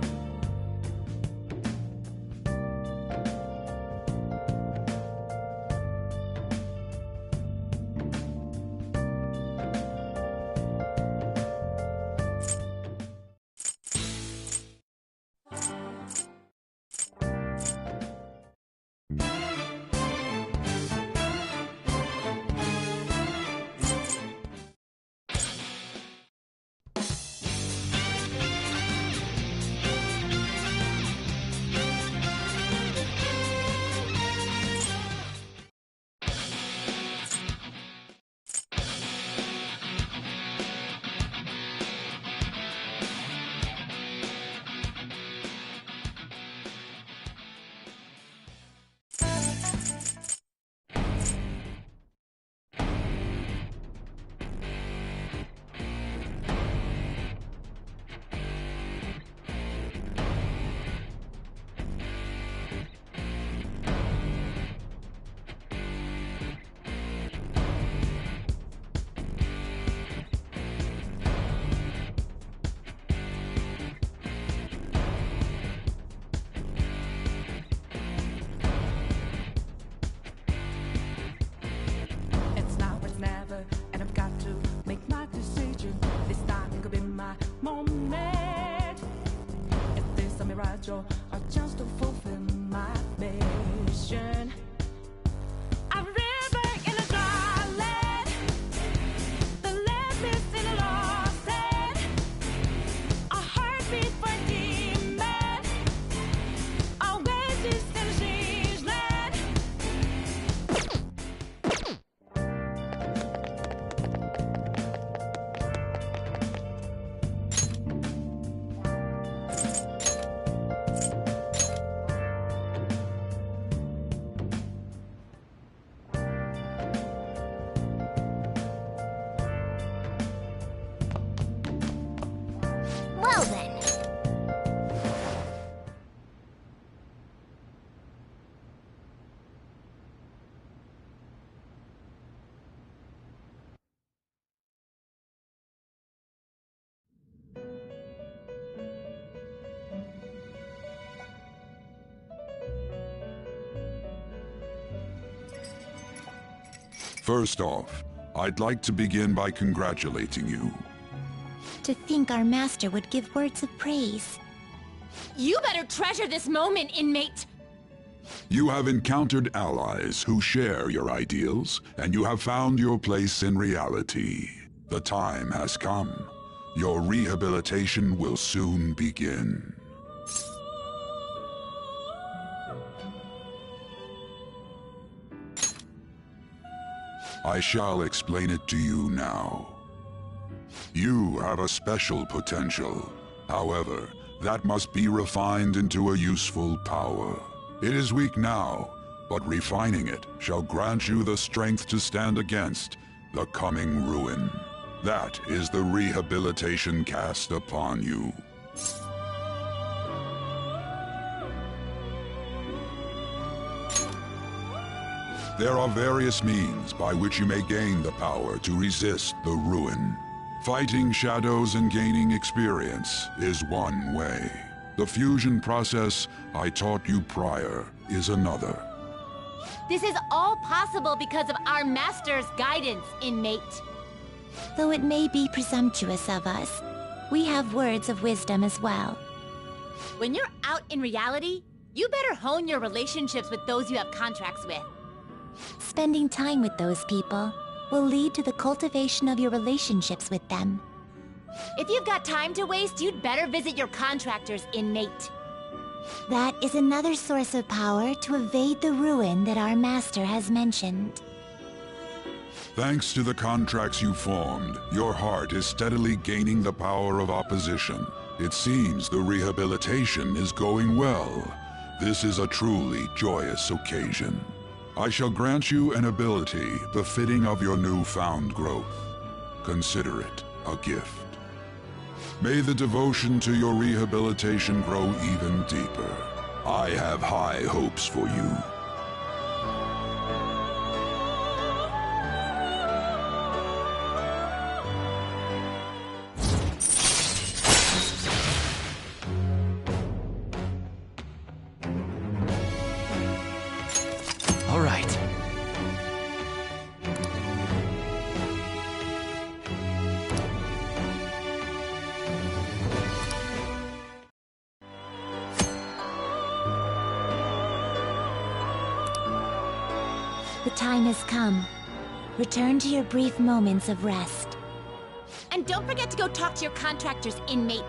It's now, it's never, and I've got to make my decision. This time could be my moment. If this a mirage or a chance to fulfill my mission. A river in a dry land, the land mist in a lost land, a heartbeat for a demon, a wages in a change land.
Well then.
First off, I'd like to begin by congratulating you.
To think our master would give words of praise.
You better treasure this moment, inmate!
You have encountered allies who share your ideals, and you have found your place in reality. The time has come. Your rehabilitation will soon begin. I shall explain it to you now. You have a special potential. However, that must be refined into a useful power. It is weak now, but refining it shall grant you the strength to stand against the coming ruin. That is the rehabilitation cast upon you. There are various means by which you may gain the power to resist the ruin. Fighting shadows and gaining experience is one way. The fusion process I taught you prior is another.
This is all possible because of our master's guidance, inmate.
Though it may be presumptuous of us, we have words of wisdom as well.
When you're out in reality, you better hone your relationships with those you have contracts with.
Spending time with those people will lead to the cultivation of your relationships with them.
If you've got time to waste, you'd better visit your contractors, inmate.
That is another source of power to evade the ruin that our master has mentioned.
Thanks to the contracts you formed, your heart is steadily gaining the power of opposition. It seems the rehabilitation is going well. This is a truly joyous occasion. I shall grant you an ability befitting of your newfound growth. Consider it a gift. May the devotion to your rehabilitation grow even deeper. I have high hopes for you.
All right.
The time has come. Return to your brief moments of rest.
And don't forget to go talk to your contractor's inmate.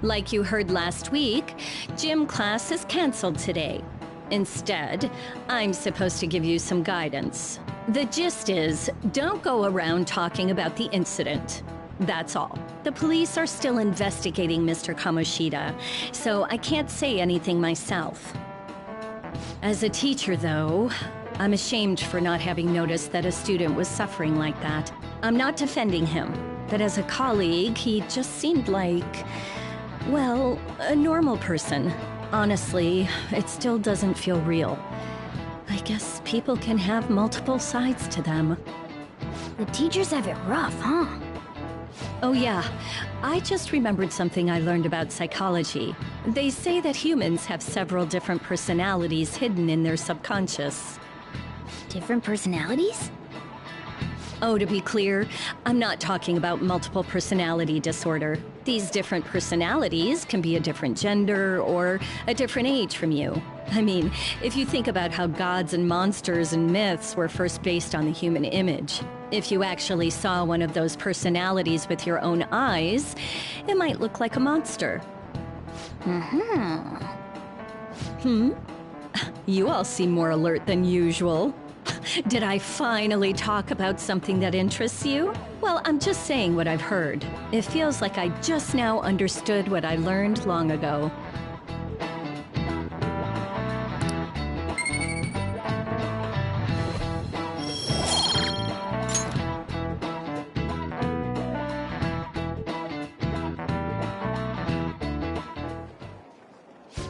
Like you heard last week, gym class is canceled today. Instead, I'm supposed to give you some guidance. The gist is, don't go around talking about the incident. That's all. The police are still investigating Mr. Kamoshida, so I can't say anything myself. As a teacher, though, I'm ashamed for not having noticed that a student was suffering like that. I'm not defending him, but as a colleague, he just seemed like, well, a normal person. Honestly, it still doesn't feel real. I guess people can have multiple sides to them.
The teachers have it rough, huh?
Oh yeah, I just remembered something I learned about psychology. They say that humans have several different personalities hidden in their subconscious.
Different personalities?
Oh, to be clear, I'm not talking about multiple personality disorder. These different personalities can be a different gender or a different age from you. I mean, if you think about how gods and monsters and myths were first based on the human image, if you actually saw one of those personalities with your own eyes, it might look like a monster. You all seem more alert than usual. Did I finally talk about something that interests you? Well, I'm just saying what I've heard. It feels like I just now understood what I learned long ago.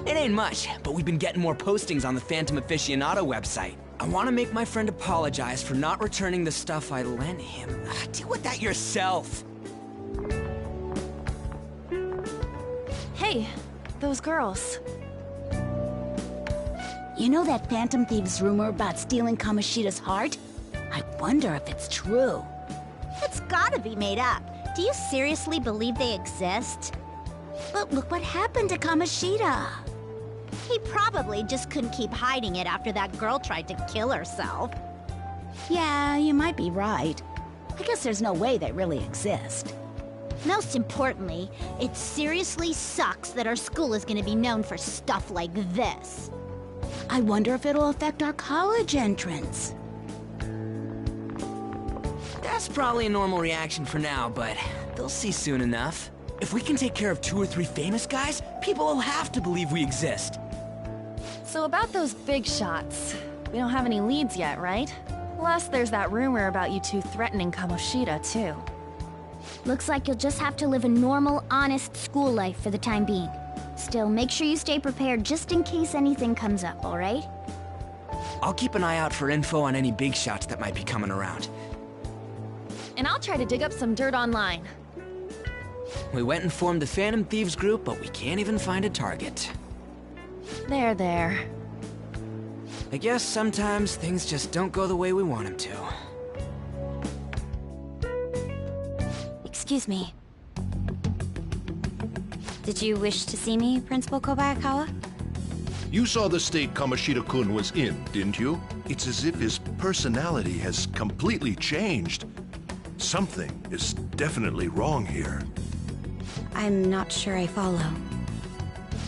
It ain't much, but we've been getting more postings on the Phantom Aficionado website. I want to make my friend apologize for not returning the stuff I lent him. Deal with that yourself.
Hey, those girls.
You know that Phantom Thieves rumor about stealing Kamoshida's heart? I wonder if it's true.
It's gotta be made up. Do you seriously believe they exist?
But look what happened to Kamoshida.
He probably just couldn't keep hiding it after that girl tried to kill herself.
Yeah, you might be right. I guess there's no way they really exist.
Most importantly, it seriously sucks that our school is gonna be known for stuff like this.
I wonder if it'll affect our college entrance.
That's probably a normal reaction for now, but they'll see soon enough. If we can take care of 2 or 3 famous guys, people will have to believe we exist.
So about those big shots, we don't have any leads yet, right? Plus, there's that rumor about you two threatening Kamoshida, too.
Looks like you'll just have to live a normal, honest school life for the time being. Still, make sure you stay prepared just in case anything comes up, alright?
I'll keep an eye out for info on any big shots that might be coming around.
and I'll try to dig up some dirt online.
We went and formed the Phantom Thieves group, but we can't even find a target.
There.
I guess sometimes things just don't go the way we want them to.
Excuse me. Did you wish to see me, Principal Kobayakawa?
You saw the state Kamoshida-kun was in, didn't you? It's as if his personality has completely changed. Something is definitely wrong here.
I'm not sure I follow.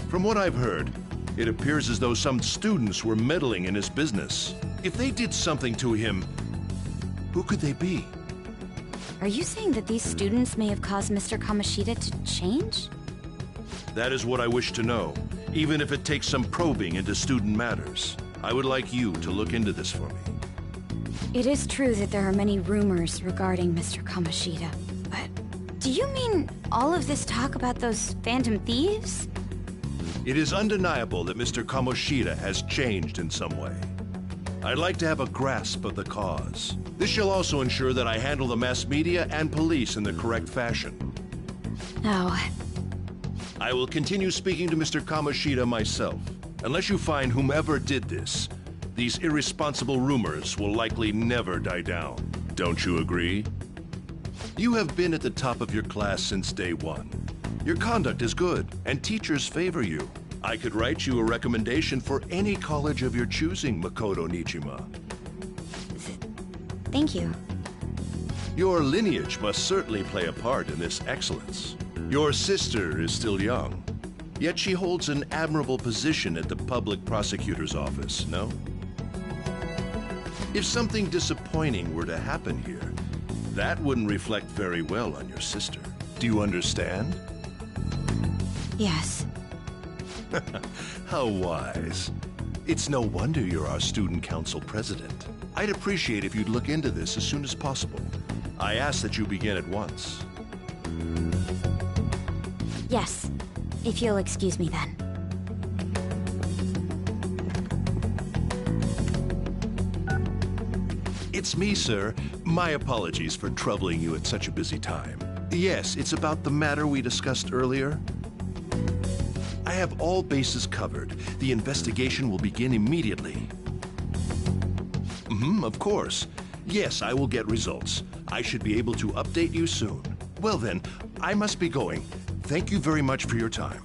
From what I've heard, it appears as though some students were meddling in his business. If they did something to him, who could they be?
Are you saying that these students may have caused Mr. Kamoshida to change?
That is what I wish to know, even if it takes some probing into student matters. I would like you to look into this for me.
It is true that there are many rumors regarding Mr. Kamoshida, but do you mean all of this talk about those Phantom Thieves?
It is undeniable that Mr. Kamoshida has changed in some way. I'd like to have a grasp of the cause. This shall also ensure that I handle the mass media and police in the correct fashion.
Oh.
I will continue speaking to Mr. Kamoshida myself. Unless you find whomever did this, these irresponsible rumors will likely never die down. Don't you agree? You have been at the top of your class since day one. Your conduct is good, and teachers favor you. I could write you a recommendation for any college of your choosing, Makoto Nijima.
Thank you.
Your lineage must certainly play a part in this excellence. Your sister is still young, yet she holds an admirable position at the public prosecutor's office, no? If something disappointing were to happen here, that wouldn't reflect very well on your sister. Do you understand?
Yes.
How wise. It's no wonder you're our student council president. I'd appreciate if you'd look into this as soon as possible. I ask that you begin at once.
Yes, if you'll excuse me then.
It's me, sir. My apologies for troubling you at such a busy time. Yes, it's about the matter we discussed earlier. I have all bases covered. The investigation will begin immediately. Of course. Yes, I will get results. I should be able to update you soon. Well then, I must be going. Thank you very much for your time.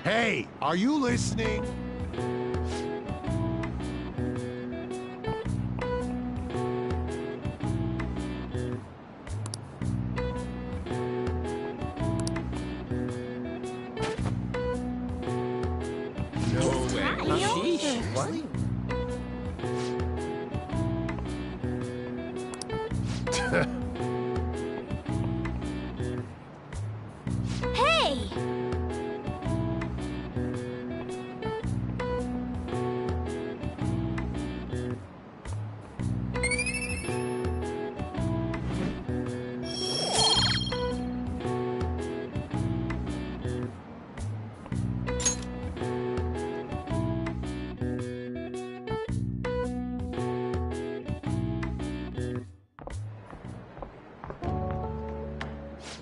Hey, are you listening?
No way. Sheesh. What?
Hey!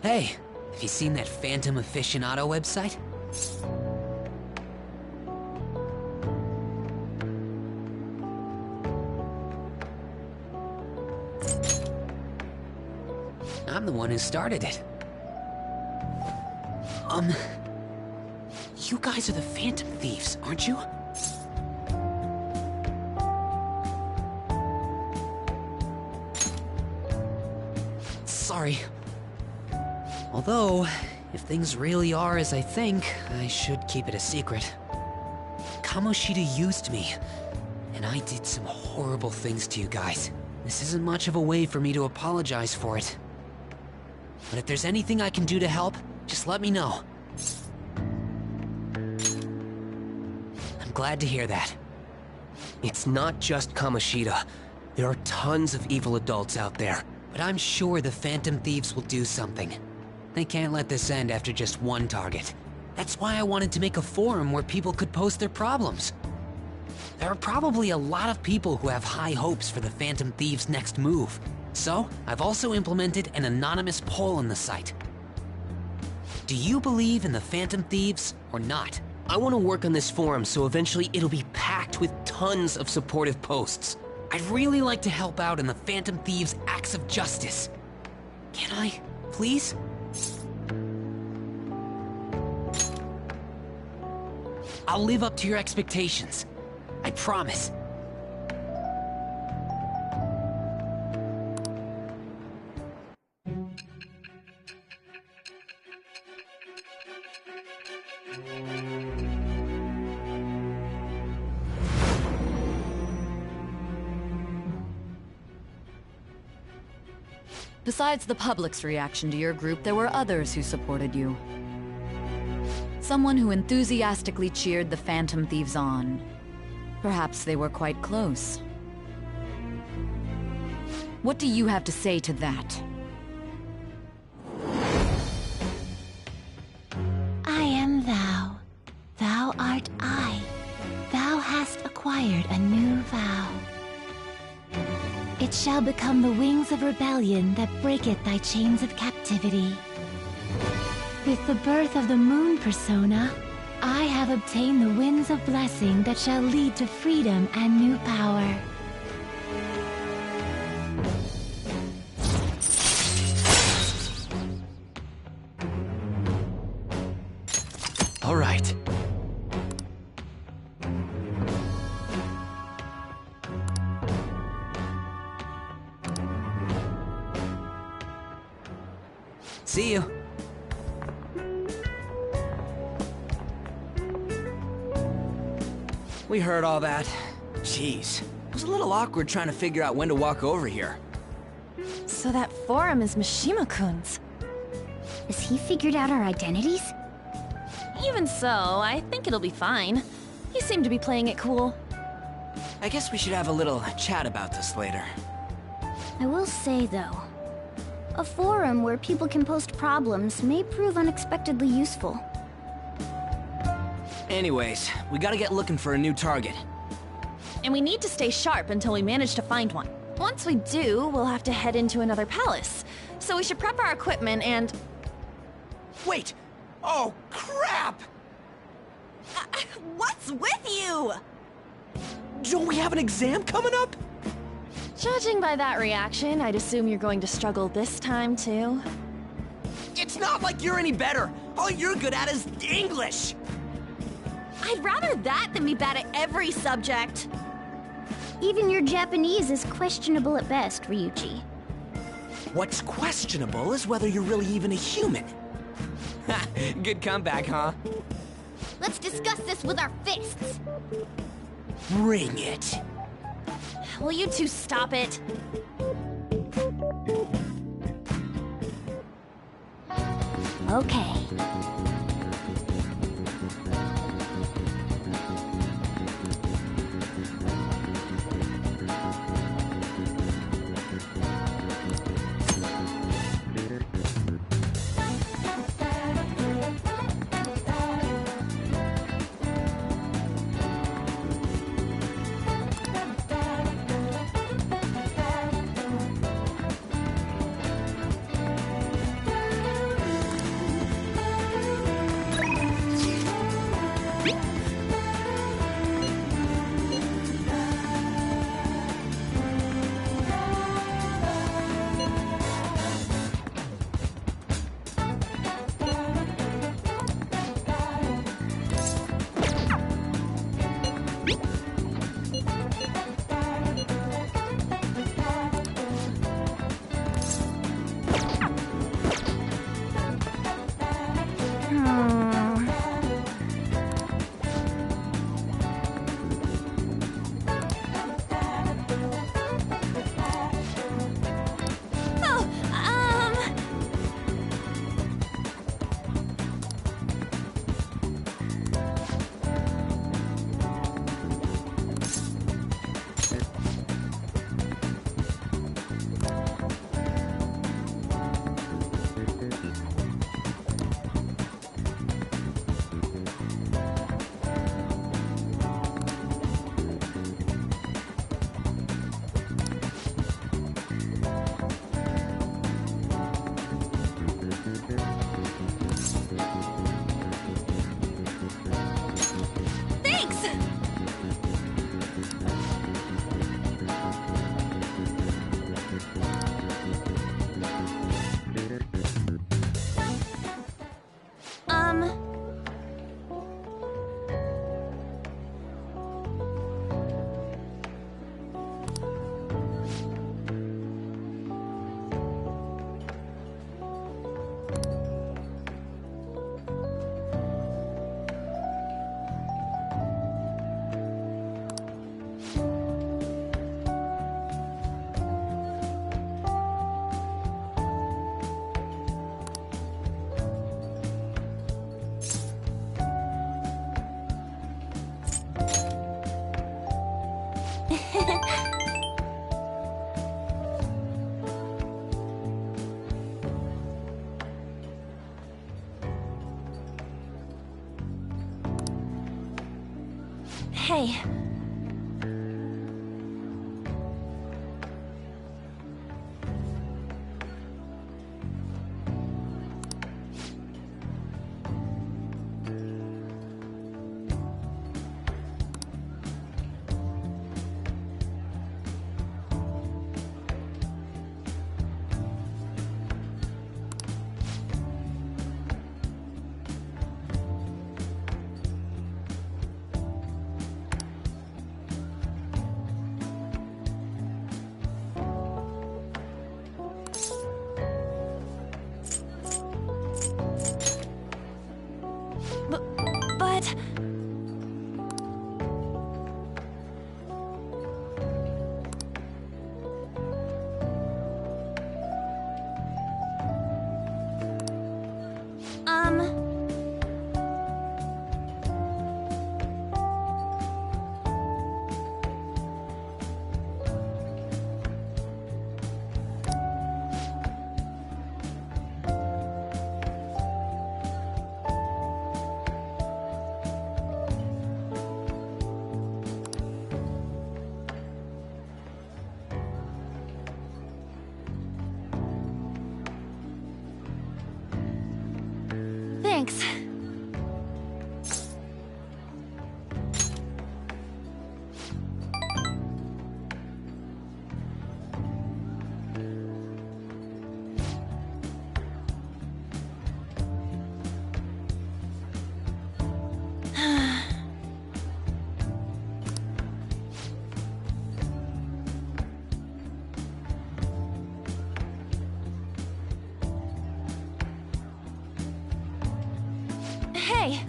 Hey, have you seen that Phantom Aficionado website? I'm the one who started it. You guys are the Phantom Thieves, aren't you? Sorry. Although, if things really are as I think, I should keep it a secret. Kamoshida used me, and I did some horrible things to you guys. This isn't much of a way for me to apologize for it. But if there's anything I can do to help, just let me know. I'm glad to hear that.
It's not just Kamoshida. There are tons of evil adults out there.
But I'm sure the Phantom Thieves will do something. They can't let this end after just one target. That's why I wanted to make a forum where people could post their problems. There are probably a lot of people who have high hopes for the Phantom Thieves' next move. So, I've also implemented an anonymous poll on the site. Do you believe in the Phantom Thieves or not?
I want to work on this forum so eventually it'll be packed with tons of supportive posts.
I'd really like to help out in the Phantom Thieves' acts of justice. Can I, please? I'll live up to your expectations. I promise.
Besides the public's reaction to your group, there were others who supported you. Someone who enthusiastically cheered the Phantom Thieves on. Perhaps they were quite close. What do you have to say to that?
I am thou. Thou art I. Thou hast acquired a new vow. It shall become the wings of rebellion that breaketh thy chains of captivity. With the birth of the moon persona, I have obtained the winds of blessing that shall lead to freedom and new power.
All right. See you. We heard all that. Jeez. It was a little awkward trying to figure out when to walk over here.
So that forum is Mishima-kun's.
Has he figured out our identities?
Even so, I think it'll be fine. He seemed to be playing it cool.
I guess we should have a little chat about this later.
I will say, though, a forum where people can post problems may prove unexpectedly useful.
Anyways, we gotta get looking for a new target.
And we need to stay sharp until we manage to find one. Once we do, we'll have to head into another palace. So we should prep our equipment and...
Wait! Oh, crap!
What's with you?
Don't we have an exam coming up?
Judging by that reaction, I'd assume you're going to struggle this time, too.
It's not like you're any better! All you're good at is English!
I'd rather that than be bad at every subject.
Even your Japanese is questionable at best, Ryuji.
What's questionable is whether you're really even a human. Good comeback, huh?
Let's discuss this with our fists!
Bring it!
Will you two stop it?
Okay.
Hey. But... Thanks. Hey!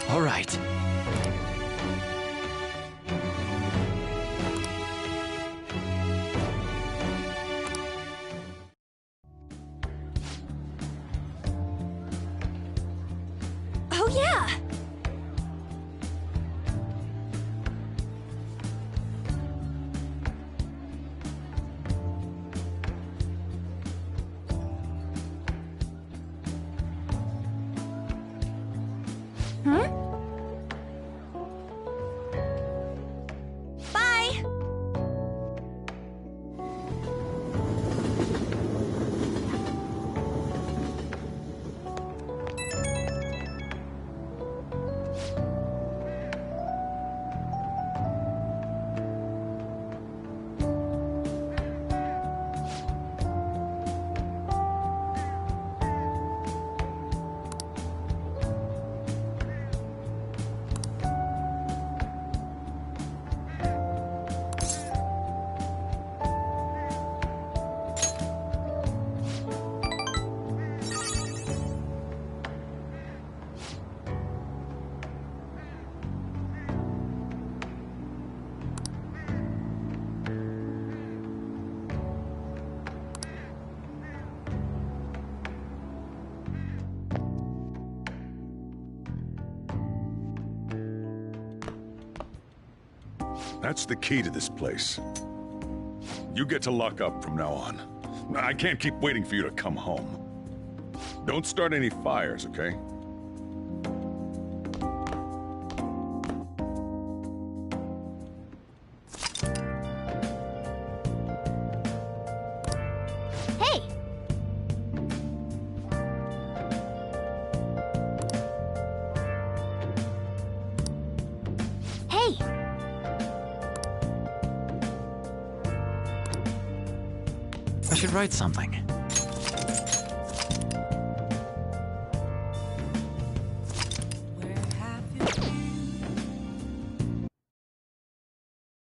All right.
Oh yeah! Huh?
That's the key to this place. You get to lock up from now on. I can't keep waiting for you to come home. Don't start any fires, okay?
Hey! Hey!
I should write something.